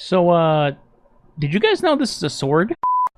So, did you guys know this is a sword?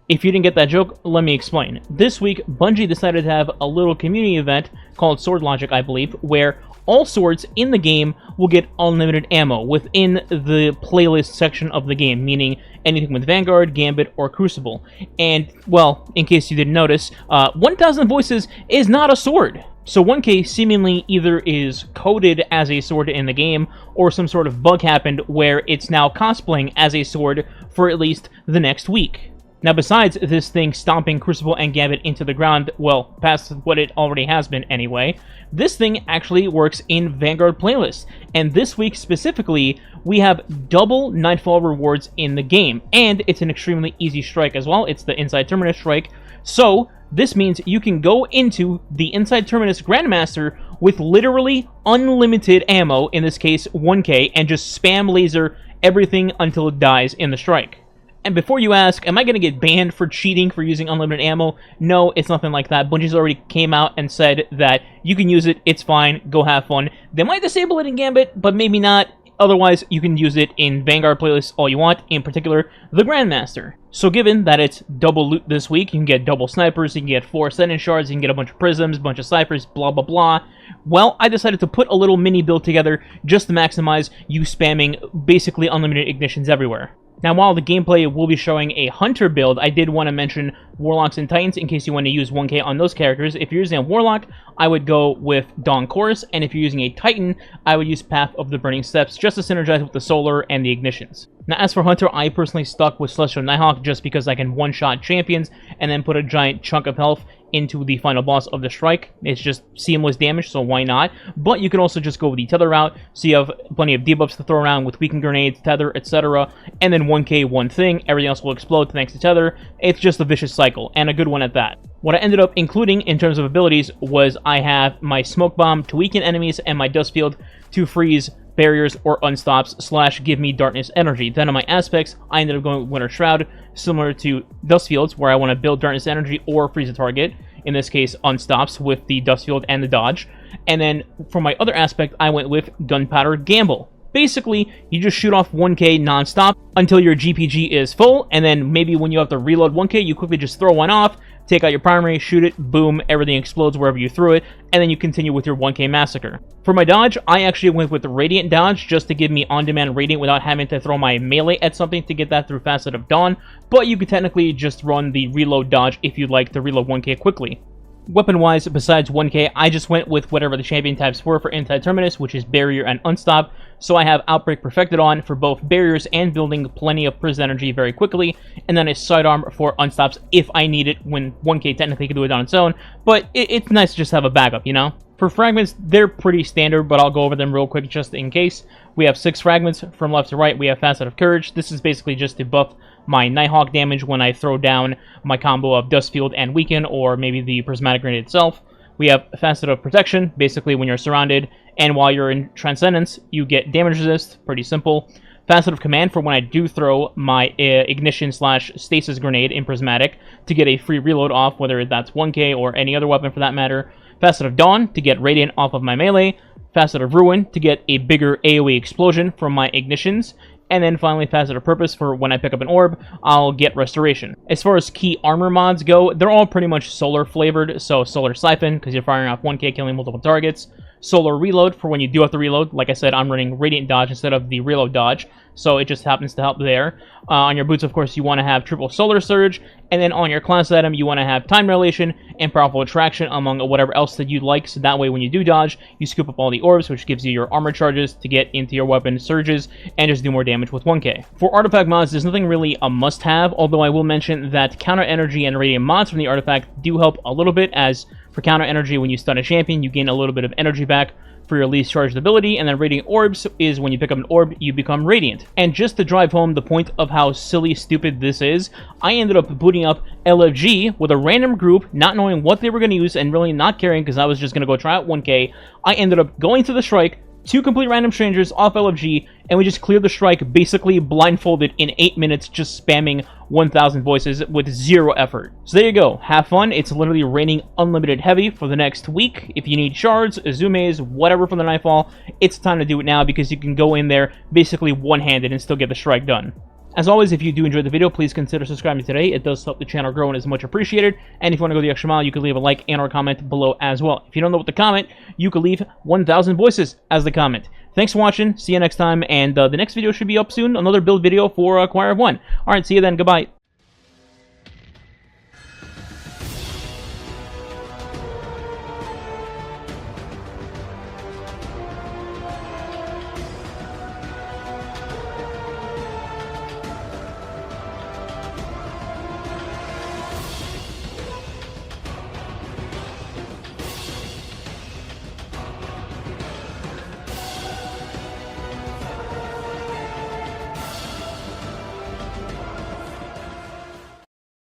If you didn't get that joke, let me explain. This week, Bungie decided to have a little community event called Sword Logic, I believe, where all swords in the game will get unlimited ammo within the playlist section of the game, meaning anything with Vanguard, Gambit, or Crucible. And, well, in case you didn't notice, 1000 Voices is not a sword. So 1K seemingly either is coded as a sword in the game, or some sort of bug happened where it's now cosplaying as a sword for at least the next week. Now, besides this thing stomping Crucible and Gambit into the ground, well, past what it already has been anyway, this thing actually works in Vanguard playlists. And this week specifically, we have double Nightfall rewards in the game. And it's an extremely easy strike as well. It's the Inside Terminus strike. So, this means you can go into the Inside Terminus Grandmaster with literally unlimited ammo, in this case 1K, and just spam laser everything until it dies in the strike. And before you ask, am I going to get banned for cheating for using unlimited ammo? No, it's nothing like that. Bungie's already came out and said that you can use it, it's fine, go have fun. They might disable it in Gambit, but maybe not. Otherwise, you can use it in Vanguard playlists all you want, in particular, the Grandmaster. So given that it's double loot this week, you can get double snipers, you can get 4 sentence shards, you can get a bunch of prisms, a bunch of ciphers, blah blah blah. Well, I decided to put a little mini build together just to maximize you spamming basically unlimited ignitions everywhere. Now, while the gameplay will be showing a Hunter build, I did want to mention Warlocks and Titans in case you want to use 1K on those characters. If you're using a Warlock, I would go with Dawn Chorus, and if you're using a Titan, I would use Path of the Burning Steps just to synergize with the Solar and the Ignitions. Now, as for Hunter, I personally stuck with Celestial Nighthawk just because I can one-shot champions and then put a giant chunk of health into the final boss of the strike. It's just seamless damage, so why not? But you can also just go with the tether route, so you have plenty of debuffs to throw around with weaken grenades, tether, etc. And then 1K one thing, everything else will explode thanks to tether. It's just a vicious cycle, and a good one at that. What I ended up including in terms of abilities was I have my Smoke Bomb to weaken enemies and my Dust Field to freeze barriers or unstops / give me darkness energy. Then on my aspects, I ended up going with Winter Shroud, similar to Dust Fields, where I want to build darkness energy or freeze a target. In this case, unstops with the Dust Field and the dodge. And then for my other aspect, I went with Gunpowder Gamble. Basically, you just shoot off 1K non-stop until your GPG is full, and then maybe when you have to reload 1K, you quickly just throw one off, take out your primary, shoot it, boom, everything explodes wherever you threw it, and then you continue with your 1K massacre. For my dodge, I actually went with the Radiant Dodge just to give me on-demand Radiant without having to throw my melee at something to get that through Facet of Dawn, but you could technically just run the Reload Dodge if you'd like to reload 1K quickly. Weapon-wise, besides 1K, I just went with whatever the champion types were for Inside Terminus, which is Barrier and Unstop. So I have Outbreak perfected on for both barriers and building plenty of prison energy very quickly, and then a sidearm for unstops if I need it when 1K technically can do it on its own, but it's nice to just have a backup, you know? For fragments, they're pretty standard, but I'll go over them real quick just in case. We have 6 fragments from left to right. We have Facet of Courage. This is basically just to buff my Nighthawk damage when I throw down my combo of Dust Field and Weaken, or maybe the Prismatic Grenade itself. We have Facet of Protection, basically when you're surrounded, and while you're in Transcendence, you get damage resist, pretty simple. Facet of Command for when I do throw my Ignition / Stasis Grenade in Prismatic to get a free reload off, whether that's 1K or any other weapon for that matter. Facet of Dawn to get Radiant off of my melee. Facet of Ruin to get a bigger AoE explosion from my Ignitions. And then finally, Facet of Purpose for when I pick up an orb, I'll get Restoration. As far as key armor mods go, they're all pretty much Solar flavored. So Solar Siphon, because you're firing off 1K, killing multiple targets. Solar Reload for when you do have to reload. Like I said, I'm running Radiant Dodge instead of the Reload Dodge, so it just happens to help there. On your boots, of course, you want to have Triple Solar Surge, and then on your class item, you want to have Time Dilation and Powerful Attraction among whatever else that you'd like, so that way when you do dodge, you scoop up all the orbs, which gives you your armor charges to get into your weapon surges, and just do more damage with 1K. For artifact mods, there's nothing really a must-have, although I will mention that Counter Energy and Radiant mods from the artifact do help a little bit, as for Counter Energy, when you stun a champion, you gain a little bit of energy back for your least charged ability, and then Radiant Orbs is when you pick up an orb, you become Radiant. And just to drive home the point of how silly stupid this is, I ended up booting up LFG with a random group, not knowing what they were going to use and really not caring because I was just going to go try out 1K. I ended up going to the strike, 2 complete random strangers off LFG, and we just cleared the strike basically blindfolded in 8 minutes, just spamming 1000 voices with 0 effort. So there you go, have fun. It's literally raining unlimited heavy for the next week. If you need shards, Azumes, whatever from the Nightfall, it's time to do it now because you can go in there basically one-handed and still get the strike done. As always, if you do enjoy the video, please consider subscribing today. It does help the channel grow and is much appreciated. And if you want to go the extra mile, you can leave a like and or comment below as well. If you don't know what to comment, you can leave 1,000 voices as the comment. Thanks for watching. See you next time. And the next video should be up soon. Another build video for Choir of One. Alright, see you then. Goodbye.